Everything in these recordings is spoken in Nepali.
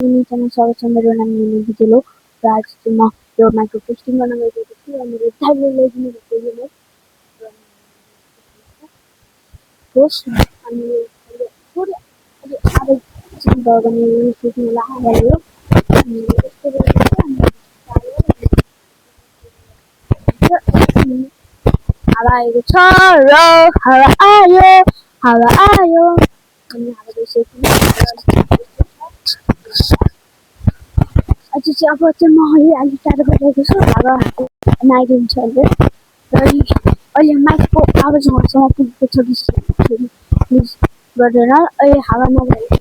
Iniziano solo sempre una mini video ma your micro testing on a way to and the time legend of the unit post and put other organization to la value how are you? Hello, how are you? How are you? And you have a good Azizi अब चाहिँ म अलि टाढो गइरहेको छु हावा नआइदिन्छ अहिले र अहिले माइकको आवाजहरूसँग पुगेको छ प्लिज गर्दैन अहिले हावा नभएको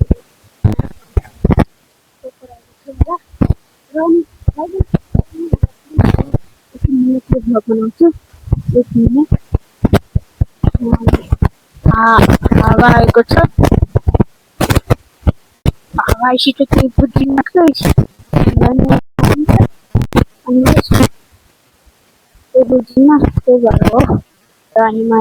र भ्लग बनाउँछु 1 मिनट हावा आएको छ हावा आइसित केही बुझिन्न त्यो बुझिन्न त्यही भएर हो र अनि म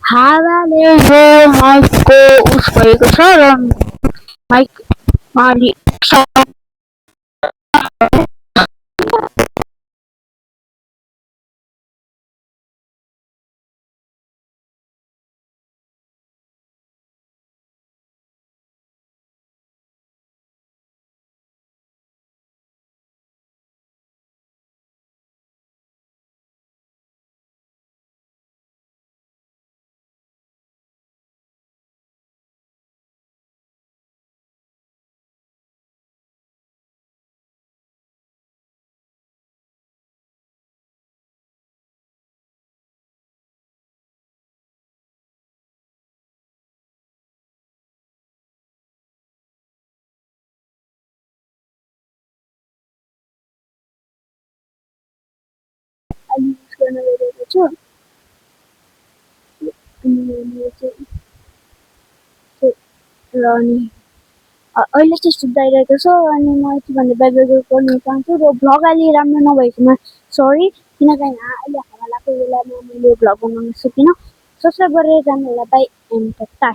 हावाले यो माइकको उस भएको छ र माइकमा अलि युज गर्न गइरहेको छु र अनि अहिले चाहिँ सुताइरहेको छु अनि म यति भन्दा बाई बाई गर्नु चाहन्छु र भ्लग अलि राम्रो नभएकोमा सरी किनकि अहिले हावा लागेको बेलामा मैले भ्लग बनाउन सकिनँ सब्सक्राइब गरेर जानु होला बाई एन्ड टाटा